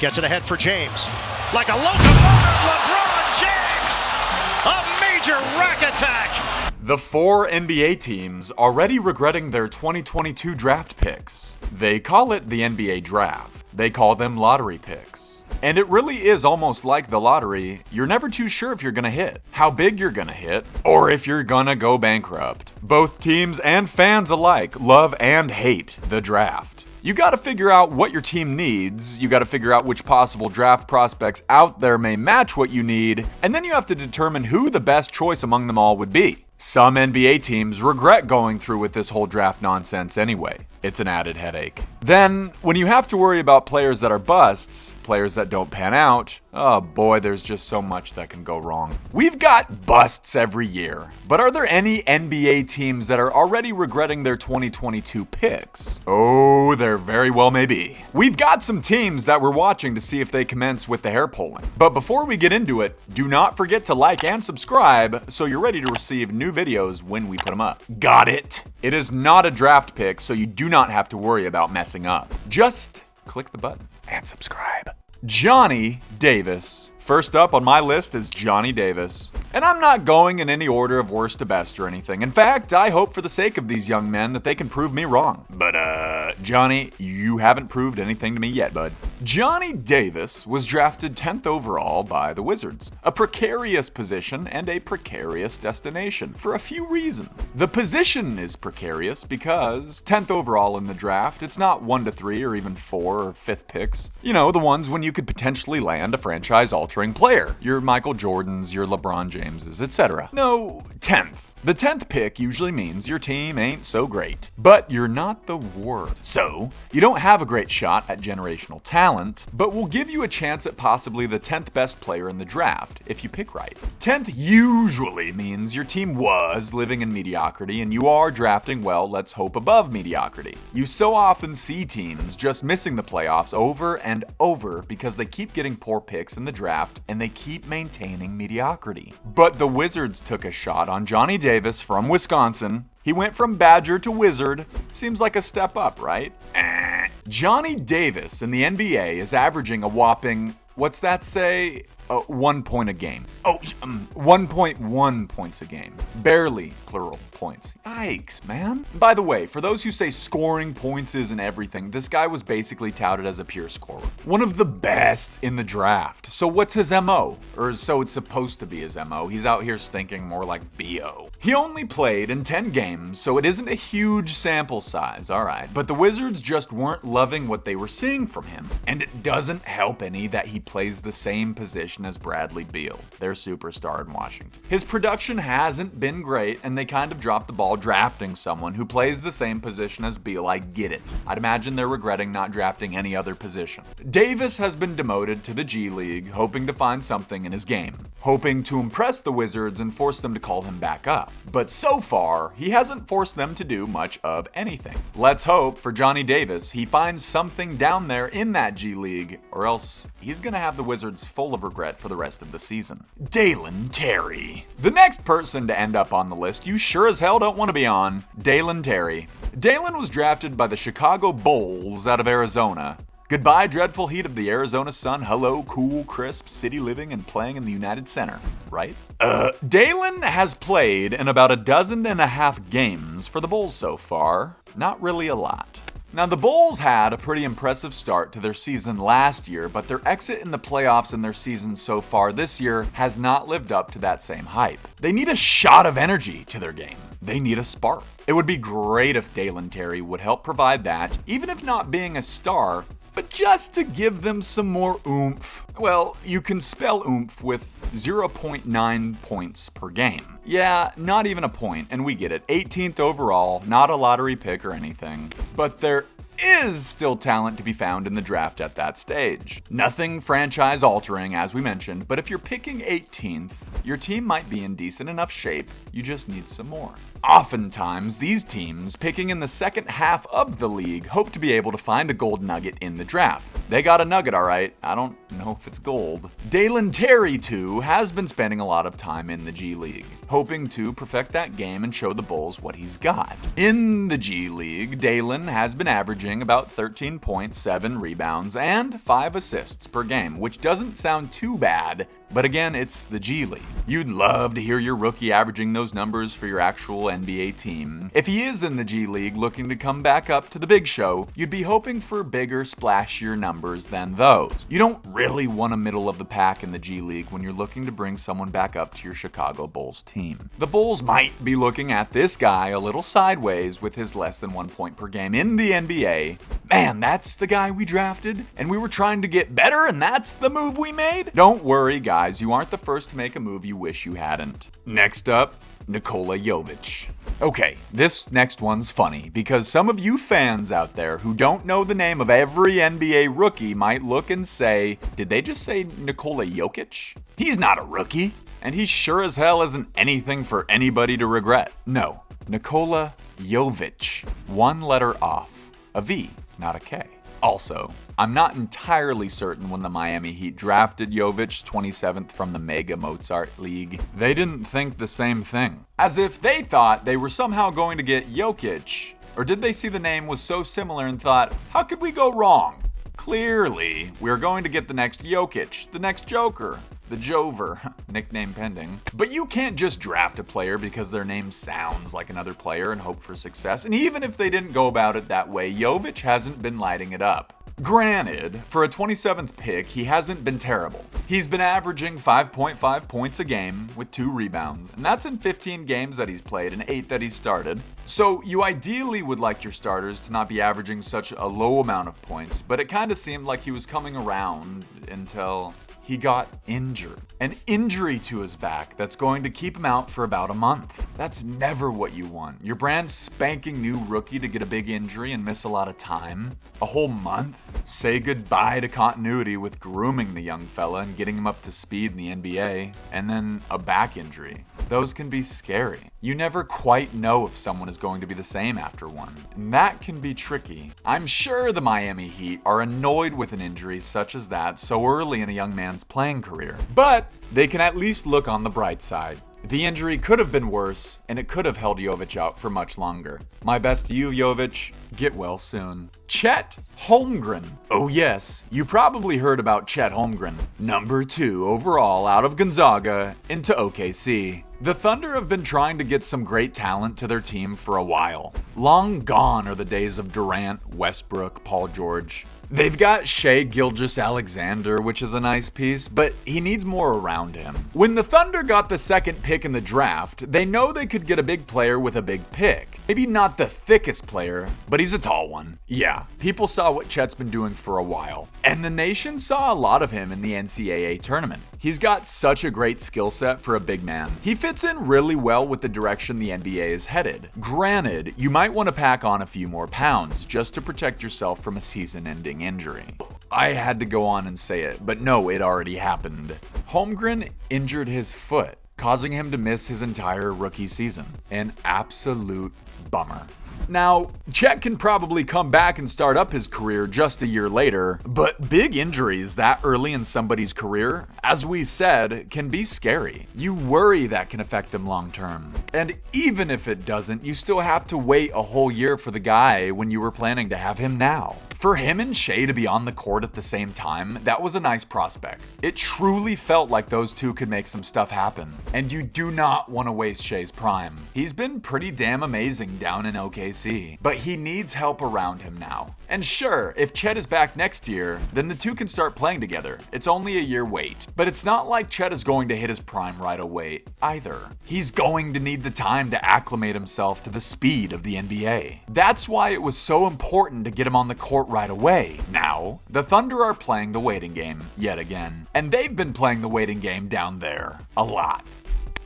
Gets it ahead for James. Like a locomotive, LeBron James! A major rack attack! The 4 NBA teams already regretting their 2022 draft picks. They call it the NBA draft. They call them lottery picks. And it really is almost like the lottery. You're never too sure if you're gonna hit, how big you're gonna hit, or if you're gonna go bankrupt. Both teams and fans alike love and hate the draft. You gotta figure out what your team needs, you gotta figure out which possible draft prospects out there may match what you need, and then you have to determine who the best choice among them all would be. Some NBA teams regret going through with this whole draft nonsense anyway. It's an added headache. Then, when you have to worry about players that are busts, players that don't pan out, oh boy, there's just so much that can go wrong. We've got busts every year, but are there any NBA teams that are already regretting their 2022 picks? Oh, there very well may be. We've got some teams that we're watching to see if they commence with the hair pulling. But before we get into it, do not forget to like and subscribe so you're ready to receive new videos when we put them up. Got it? It is not a draft pick, so you do not have to worry about messing up. Just click the button and subscribe. Johnny Davis. First up on my list is Johnny Davis. And I'm not going in any order of worst to best or anything. In fact, I hope for the sake of these young men that they can prove me wrong. But, Johnny, you haven't proved anything to me yet, bud. Johnny Davis was drafted 10th overall by the Wizards. A precarious position and a precarious destination for a few reasons. The position is precarious because 10th overall in the draft, it's not 1 to 3 or even 4 or 5th picks. You know, the ones when you could potentially land a franchise-altering player. Your Michael Jordans, your LeBron Jameses, etc. No, 10th. The 10th pick usually means your team ain't so great, but you're not the worst. So, you don't have a great shot at generational talent, but will give you a chance at possibly the 10th best player in the draft, if you pick right. 10th usually means your team was living in mediocrity and you are drafting, well, let's hope above mediocrity. You so often see teams just missing the playoffs over and over because they keep getting poor picks in the draft and they keep maintaining mediocrity. But the Wizards took a shot on Johnny Davis from Wisconsin. He went from Badger to Wizard. Seems like a step up, right? Johnny Davis in the NBA is averaging a whopping, what's that say? 1 point a game. 1.1 points a game. Barely plural points. Yikes, man. By the way, for those who say scoring points isn't everything, this guy was basically touted as a pure scorer. One of the best in the draft. So what's his MO? Or so it's supposed to be his MO. He's out here stinking more like BO. He only played in 10 games, so it isn't a huge sample size, alright. But the Wizards just weren't loving what they were seeing from him. And it doesn't help any that he plays the same position as Bradley Beal, their superstar in Washington. His production hasn't been great, and they kind of dropped the ball drafting someone who plays the same position as Beal. I get it. I'd imagine they're regretting not drafting any other position. Davis has been demoted to the G League, hoping to find something in his game, hoping to impress the Wizards and force them to call him back up. But so far, he hasn't forced them to do much of anything. Let's hope for Johnny Davis he finds something down there in that G League, or else he's gonna have the Wizards full of regret for the rest of the season. Dalen Terry. The next person to end up on the list you sure as hell don't want to be on, Dalen Terry. Dalen was drafted by the Chicago Bulls out of Arizona. Goodbye, dreadful heat of the Arizona sun. Hello, cool, crisp, city living and playing in the United Center, right? Dalen has played in about 12.5 games for the Bulls so far. Not really a lot. Now, the Bulls had a pretty impressive start to their season last year, but their exit in the playoffs in their season so far this year has not lived up to that same hype. They need a shot of energy to their game. They need a spark. It would be great if Dalen Terry would help provide that, even if not being a star, but just to give them some more oomph. Well, you can spell oomph with 0.9 points per game. Yeah, not even a point, and we get it. 18th overall, not a lottery pick or anything. But there is still talent to be found in the draft at that stage. Nothing franchise altering, as we mentioned, but if you're picking 18th, your team might be in decent enough shape, you just need some more. Oftentimes, these teams, picking in the second half of the league, hope to be able to find a gold nugget in the draft. They got a nugget, alright. I don't know if it's gold. Dalen Terry, too, has been spending a lot of time in the G League, hoping to perfect that game and show the Bulls what he's got. In the G League, Dalen has been averaging about 13 points, 7 rebounds, and 5 assists per game, which doesn't sound too bad. But again, it's the G League. You'd love to hear your rookie averaging those numbers for your actual NBA team. If he is in the G League looking to come back up to the big show, you'd be hoping for bigger, splashier numbers than those. You don't really want a middle of the pack in the G League when you're looking to bring someone back up to your Chicago Bulls team. The Bulls might be looking at this guy a little sideways with his less than 1 point per game in the NBA. Man, that's the guy we drafted, and we were trying to get better, and that's the move we made? Don't worry, guys, you aren't the first to make a move you wish you hadn't. Next up, Nikola Yovich. Okay, this next one's funny because some of you fans out there who don't know the name of every NBA rookie might look and say, did they just say Nikola Jokic? He's not a rookie, and he sure as hell isn't anything for anybody to regret. No, Nikola Yovich. One letter off. A V, not a K. Also, I'm not entirely certain when the Miami Heat drafted Yovich 27th from the Mega Mozart League. They didn't think the same thing. As if they thought they were somehow going to get Jokic. Or did they see the name was so similar and thought, how could we go wrong? Clearly, we're going to get the next Jokic, the next Joker, the Jover, nickname pending. But you can't just draft a player because their name sounds like another player and hope for success. And even if they didn't go about it that way, Yovich hasn't been lighting it up. Granted, for a 27th pick, he hasn't been terrible. He's been averaging 5.5 points a game with 2 rebounds, and that's in 15 games that he's played and 8 that he's started. So you ideally would like your starters to not be averaging such a low amount of points, but it kind of seemed like he was coming around until he got injured. An injury to his back that's going to keep him out for about a month. That's never what you want. Your brand spanking new rookie to get a big injury and miss a lot of time. A whole month? Say goodbye to continuity with grooming the young fella and getting him up to speed in the NBA. And then a back injury. Those can be scary. You never quite know if someone is going to be the same after one. And that can be tricky. I'm sure the Miami Heat are annoyed with an injury such as that so early in a young man's playing career. But they can at least look on the bright side. The injury could have been worse, and it could have held Yovich out for much longer. My best to you, Yovich. Get well soon. Chet Holmgren. Oh yes, you probably heard about Chet Holmgren. Number 2 overall out of Gonzaga into OKC. The Thunder have been trying to get some great talent to their team for a while. Long gone are the days of Durant, Westbrook, Paul George. They've got Shai Gilgeous-Alexander, which is a nice piece, but he needs more around him. When the Thunder got the second pick in the draft, they know they could get a big player with a big pick. Maybe not the thickest player, but he's a tall one. Yeah, people saw what Chet's been doing for a while, and the nation saw a lot of him in the NCAA tournament. He's got such a great skill set for a big man. He fits in really well with the direction the NBA is headed. Granted, you might want to pack on a few more pounds just to protect yourself from a season-ending injury. I had to go on and say it, but no, it already happened. Holmgren injured his foot, causing him to miss his entire rookie season. An absolute bummer. Now, Chet can probably come back and start up his career just a year later, but big injuries that early in somebody's career, as we said, can be scary. You worry that can affect him long term. And even if it doesn't, you still have to wait a whole year for the guy when you were planning to have him now. For him and Shai to be on the court at the same time, that was a nice prospect. It truly felt like those two could make some stuff happen. And you do not want to waste Shai's prime. He's been pretty damn amazing down in OKC, but he needs help around him now. And sure, if Chet is back next year, then the two can start playing together. It's only a year wait. But it's not like Chet is going to hit his prime right away either. He's going to need the time to acclimate himself to the speed of the NBA. That's why it was so important to get him on the court right away. Now, the Thunder are playing the waiting game yet again. And they've been playing the waiting game down there a lot.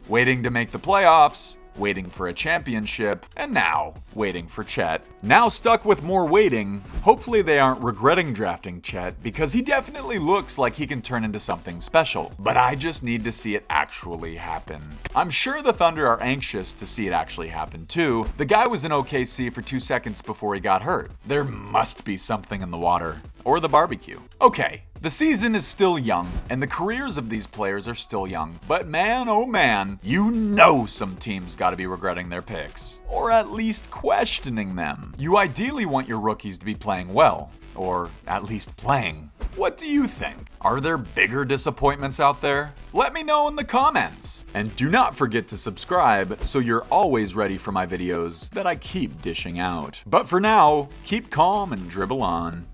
Waiting to make the playoffs, waiting for a championship, and now waiting for Chet. Now stuck with more waiting, hopefully they aren't regretting drafting Chet because he definitely looks like he can turn into something special. But I just need to see it actually happen. I'm sure the Thunder are anxious to see it actually happen too. The guy was in OKC for 2 seconds before he got hurt. There must be something in the water. Or the barbecue. Okay, the season is still young, and the careers of these players are still young. But man, oh man, you know some teams gotta be regretting their picks. Or at least questioning them. You ideally want your rookies to be playing well. Or at least playing. What do you think? Are there bigger disappointments out there? Let me know in the comments. And do not forget to subscribe so you're always ready for my videos that I keep dishing out. But for now, keep calm and dribble on.